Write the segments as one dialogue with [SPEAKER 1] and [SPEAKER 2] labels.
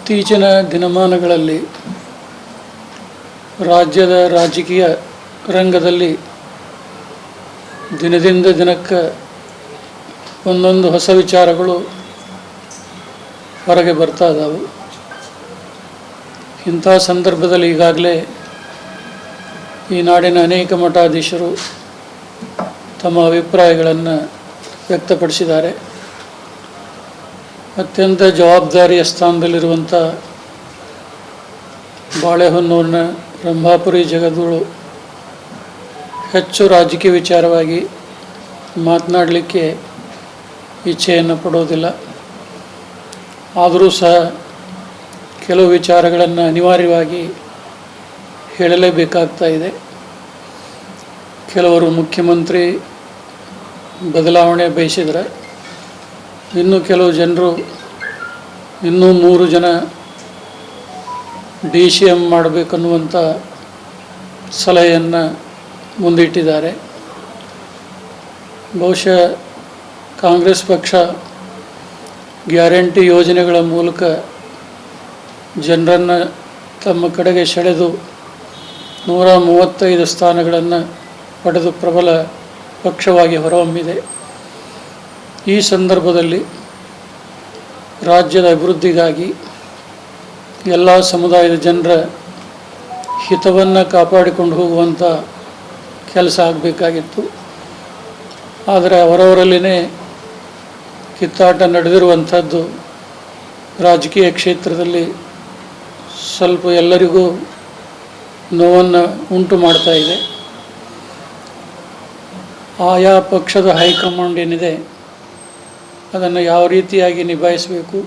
[SPEAKER 1] ಇತ್ತೀಚಿನ ದಿನಮಾನಗಳಲ್ಲಿ ರಾಜ್ಯದ ರಾಜಕೀಯ ರಂಗದಲ್ಲಿ ದಿನದಿಂದ ದಿನಕ್ಕೆ ಒಂದೊಂದು ಹೊಸ ವಿಚಾರಗಳು ಹೊರಗೆ ಬರ್ತಾ ಇದ್ದಾವೆ. ಇಂಥ ಸಂದರ್ಭದಲ್ಲಿ ಈಗಾಗಲೇ ಈ ನಾಡಿನ ಅನೇಕ ಮಠಾಧೀಶರು ತಮ್ಮ ಅಭಿಪ್ರಾಯಗಳನ್ನು ವ್ಯಕ್ತಪಡಿಸಿದ್ದಾರೆ. ಅತ್ಯಂತ ಜವಾಬ್ದಾರಿಯ ಸ್ಥಾನದಲ್ಲಿರುವಂಥ ಬಾಳೆಹೊನ್ನೂರಿನ ರಂಭಾಪುರಿ ಜಗದ್ಗುರು ಹೆಚ್ಚು ರಾಜಕೀಯ ವಿಚಾರವಾಗಿ ಮಾತನಾಡಲಿಕ್ಕೆ ಇಚ್ಛೆಯನ್ನು ಪಡೋದಿಲ್ಲ. ಆದರೂ ಸಹ ಕೆಲವು ವಿಚಾರಗಳನ್ನು ಅನಿವಾರ್ಯವಾಗಿ ಹೇಳಲೇಬೇಕಾಗ್ತಾ ಇದೆ. ಕೆಲವರು ಮುಖ್ಯಮಂತ್ರಿ ಬದಲಾವಣೆ ಬಯಸಿದರೆ, ಇನ್ನು ಕೆಲವು ಜನರು ಇನ್ನೂ 3 ಜನ DCM ಮಾಡಬೇಕನ್ನುವಂಥ ಸಲಹೆಯನ್ನು ಮುಂದಿಟ್ಟಿದ್ದಾರೆ. ಬಹುಶಃ ಕಾಂಗ್ರೆಸ್ ಪಕ್ಷ ಗ್ಯಾರಂಟಿ ಯೋಜನೆಗಳ ಮೂಲಕ ಜನರನ್ನು ತಮ್ಮ ಕಡೆಗೆ ಸೆಳೆದು 135 ಸ್ಥಾನಗಳನ್ನು ಪಡೆದು ಪ್ರಬಲ ಪಕ್ಷವಾಗಿ ಹೊರಹೊಮ್ಮಿದೆ. ಈ ಸಂದರ್ಭದಲ್ಲಿ ರಾಜ್ಯದ ಅಭಿವೃದ್ಧಿಗಾಗಿ ಎಲ್ಲ ಸಮುದಾಯದ ಜನರ ಹಿತವನ್ನು ಕಾಪಾಡಿಕೊಂಡು ಹೋಗುವಂಥ ಕೆಲಸ ಆಗಬೇಕಾಗಿತ್ತು. ಆದರೆ ಅವರವರಲ್ಲಿನೇ ಕಿತ್ತಾಟ ನಡೆದಿರುವಂಥದ್ದು ರಾಜಕೀಯ ಕ್ಷೇತ್ರದಲ್ಲಿ ಸ್ವಲ್ಪ ಎಲ್ಲರಿಗೂ ನೋವನ್ನು ಉಂಟು ಮಾಡ್ತಾ ಇದೆ. ಆಯಾ ಪಕ್ಷದ ಹೈಕಮಾಂಡ್ ಏನಿದೆ ಅದನ್ನು ಯಾವ ರೀತಿಯಾಗಿ ನಿಭಾಯಿಸಬೇಕು,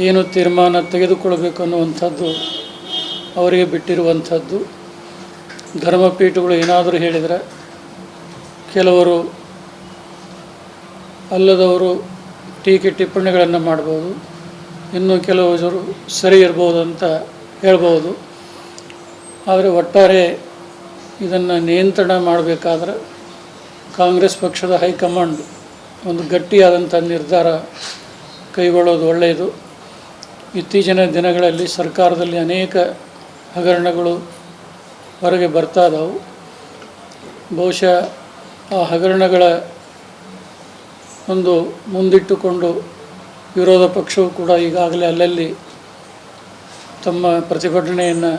[SPEAKER 1] ಏನು ತೀರ್ಮಾನ ತೆಗೆದುಕೊಳ್ಳಬೇಕು ಅನ್ನುವಂಥದ್ದು ಅವರಿಗೆ ಬಿಟ್ಟಿರುವಂಥದ್ದು. ಧರ್ಮಪೀಠಗಳು ಏನಾದರೂ ಹೇಳಿದರೆ ಕೆಲವರು ಅಲ್ಲದವರು ಟೀಕೆ ಟಿಪ್ಪಣಿಗಳನ್ನು ಮಾಡ್ಬೋದು, ಇನ್ನು ಕೆಲವರು ಸರಿ ಇರ್ಬೋದು ಅಂತ ಹೇಳ್ಬೋದು. ಆದರೆ ಒಟ್ಟಾರೆ ಇದನ್ನು ನಿಯಂತ್ರಣ ಮಾಡಬೇಕಾದ್ರೆ ಕಾಂಗ್ರೆಸ್ ಪಕ್ಷದ ಹೈಕಮಾಂಡ್ ಒಂದು ಗಟ್ಟಿಯಾದಂಥ ನಿರ್ಧಾರ ಕೈಗೊಳ್ಳೋದು ಒಳ್ಳೆಯದು. ಇತ್ತೀಚಿನ ದಿನಗಳಲ್ಲಿ ಸರ್ಕಾರದಲ್ಲಿ ಅನೇಕ ಹಗರಣಗಳು ಹೊರಗೆ ಬರ್ತಾ ಇದ್ದಾವೆ. ಬಹುಶಃ ಆ ಹಗರಣಗಳ ಒಂದು ಮುಂದಿಟ್ಟುಕೊಂಡು ವಿರೋಧ ಪಕ್ಷವು ಕೂಡ ಈಗಾಗಲೇ ಅಲ್ಲಲ್ಲಿ ತಮ್ಮ ಪ್ರತಿಭಟನೆಯನ್ನು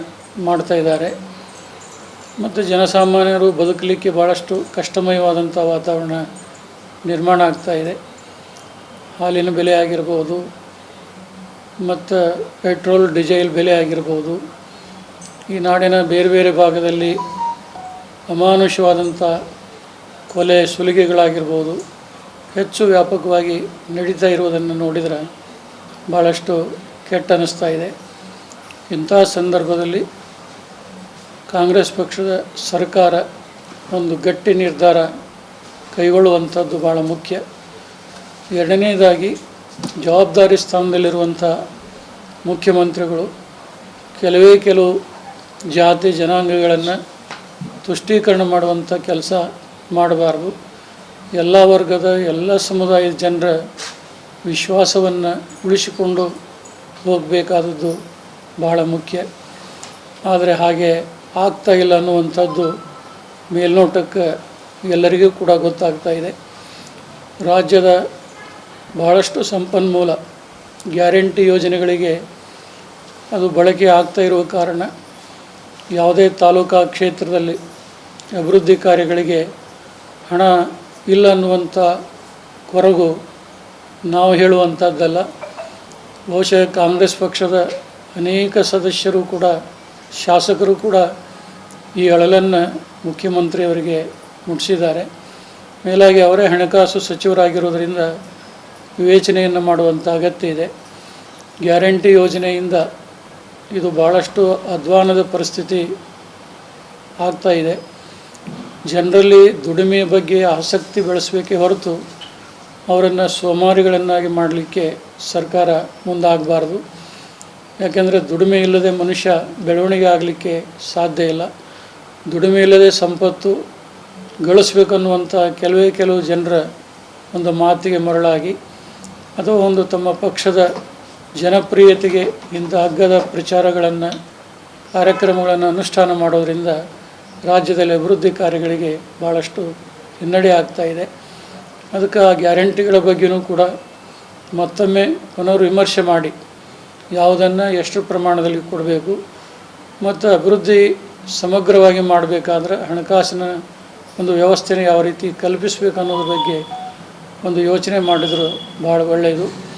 [SPEAKER 1] ಮಾಡ್ತಾ ಇದ್ದಾರೆ. ಮತ್ತು ಜನಸಾಮಾನ್ಯರು ಬದುಕಲಿಕ್ಕೆ ಭಾಳಷ್ಟು ಕಷ್ಟಮಯವಾದಂಥ ವಾತಾವರಣ ನಿರ್ಮಾಣ ಆಗ್ತಾ ಇದೆ. ಹಾಲಿನ ಬೆಲೆ ಆಗಿರ್ಬೋದು, ಮತ್ತು ಪೆಟ್ರೋಲ್ ಡೀಸೆಲ್ ಬೆಲೆ ಆಗಿರ್ಬೋದು, ಈ ನಾಡಿನ ಬೇರೆ ಬೇರೆ ಭಾಗದಲ್ಲಿ ಅಮಾನುಷವಾದಂಥ ಕೊಲೆ ಸುಲಿಗೆಗಳಾಗಿರ್ಬೋದು ಹೆಚ್ಚು ವ್ಯಾಪಕವಾಗಿ ನಡೀತಾ ಇರುವುದನ್ನು ನೋಡಿದರೆ ಭಾಳಷ್ಟು ಕೆಟ್ಟ ಅನ್ನಿಸ್ತಾ ಇದೆ. ಇಂಥ ಸಂದರ್ಭದಲ್ಲಿ ಕಾಂಗ್ರೆಸ್ ಪಕ್ಷದ ಸರ್ಕಾರ ಒಂದು ಗಟ್ಟಿ ನಿರ್ಧಾರ ಕೈಗೊಳ್ಳುವಂಥದ್ದು ಭಾಳ ಮುಖ್ಯ. ಎರಡನೇದಾಗಿ ಜವಾಬ್ದಾರಿ ಸ್ಥಾನದಲ್ಲಿರುವಂಥ ಮುಖ್ಯಮಂತ್ರಿಗಳು ಕೆಲವು ಜಾತಿ ಜನಾಂಗಗಳನ್ನು ತುಷ್ಟೀಕರಣ ಮಾಡುವಂಥ ಕೆಲಸ ಮಾಡಬಾರ್ದು. ಎಲ್ಲ ವರ್ಗದ ಎಲ್ಲ ಸಮುದಾಯದ ಜನರ ವಿಶ್ವಾಸವನ್ನು ಉಳಿಸಿಕೊಂಡು ಹೋಗಬೇಕಾದದ್ದು ಬಹಳ ಮುಖ್ಯ. ಆದರೆ ಹಾಗೆ ಆಗ್ತಾ ಇಲ್ಲ ಅನ್ನುವಂಥದ್ದು ಮೇಲ್ನೋಟಕ್ಕೆ ಎಲ್ಲರಿಗೂ ಕೂಡ ಗೊತ್ತಾಗ್ತಾ ಇದೆ. ರಾಜ್ಯದ ಬಹಳಷ್ಟು ಸಂಪನ್ಮೂಲ ಗ್ಯಾರಂಟಿ ಯೋಜನೆಗಳಿಗೆ ಅದು ಬಳಕೆ ಆಗ್ತಾ ಇರುವ ಕಾರಣ ಯಾವುದೇ ತಾಲೂಕಾ ಕ್ಷೇತ್ರದಲ್ಲಿ ಅಭಿವೃದ್ಧಿ ಕಾರ್ಯಗಳಿಗೆ ಹಣ ಇಲ್ಲ ಅನ್ನುವಂಥ ಕೊರಗು ನಾವು ಹೇಳುವಂಥದ್ದಲ್ಲ. ಬಹುಶಃ ಕಾಂಗ್ರೆಸ್ ಪಕ್ಷದ ಅನೇಕ ಸದಸ್ಯರು ಕೂಡ ಶಾಸಕರು ಕೂಡ ಈ ಅಳಲನ್ನು ಮುಖ್ಯಮಂತ್ರಿಯವರಿಗೆ ಮುಟ್ಟಿಸಿದ್ದಾರೆ. ಮೇಲಾಗಿ ಅವರೇ ಹಣಕಾಸು ಸಚಿವರಾಗಿರೋದರಿಂದ ವಿವೇಚನೆಯನ್ನು ಮಾಡುವಂಥ ಅಗತ್ಯ ಇದೆ. ಗ್ಯಾರಂಟಿ ಯೋಜನೆಯಿಂದ ಇದು ಭಾಳಷ್ಟು ಅಧ್ವಾನದ ಪರಿಸ್ಥಿತಿ ಆಗ್ತಾ ಇದೆ. ಜನರಲ್ಲಿ ದುಡಿಮೆಯ ಬಗ್ಗೆ ಆಸಕ್ತಿ ಬೆಳೆಸಬೇಕೇ ಹೊರತು ಅವರನ್ನು ಸೋಮಾರಿಗಳನ್ನಾಗಿ ಮಾಡಲಿಕ್ಕೆ ಸರ್ಕಾರ ಮುಂದಾಗಬಾರ್ದು. ಯಾಕೆಂದರೆ ದುಡಿಮೆ ಇಲ್ಲದೆ ಮನುಷ್ಯ ಬೆಳವಣಿಗೆ ಆಗಲಿಕ್ಕೆ ಸಾಧ್ಯ ಇಲ್ಲ. ದುಡಿಮೆ ಇಲ್ಲದೆ ಸಂಪತ್ತು ಗಳಿಸ್ಬೇಕನ್ನುವಂಥ ಕೆಲವು ಜನರ ಒಂದು ಮಾತಿಗೆ ಮರಳಾಗಿ ಅಥವಾ ಒಂದು ತಮ್ಮ ಪಕ್ಷದ ಜನಪ್ರಿಯತೆಗೆ ಇಂಥ ಅಗ್ಗದ ಪ್ರಚಾರಗಳನ್ನು ಕಾರ್ಯಕ್ರಮಗಳನ್ನು ಅನುಷ್ಠಾನ ಮಾಡೋದರಿಂದ ರಾಜ್ಯದಲ್ಲಿ ಅಭಿವೃದ್ಧಿ ಕಾರ್ಯಗಳಿಗೆ ಭಾಳಷ್ಟು ಹಿನ್ನಡೆ ಆಗ್ತಾಯಿದೆ. ಅದಕ್ಕೆ ಆ ಗ್ಯಾರಂಟಿಗಳ ಬಗ್ಗೆಯೂ ಕೂಡ ಮತ್ತೊಮ್ಮೆ ಪುನರ್ವಿಮರ್ಶೆ ಮಾಡಿ ಯಾವುದನ್ನು ಎಷ್ಟು ಪ್ರಮಾಣದಲ್ಲಿ ಕೊಡಬೇಕು ಮತ್ತು ಅಭಿವೃದ್ಧಿ ಸಮಗ್ರವಾಗಿ ಮಾಡಬೇಕಾದ್ರೆ ಹಣಕಾಸಿನ ಒಂದು ವ್ಯವಸ್ಥೆನ ಯಾವ ರೀತಿ ಕಲ್ಪಿಸಬೇಕು ಅನ್ನೋದ್ರ ಬಗ್ಗೆ ಒಂದು ಯೋಚನೆ ಮಾಡಿದರೂ ಭಾಳ ಒಳ್ಳೆಯದು.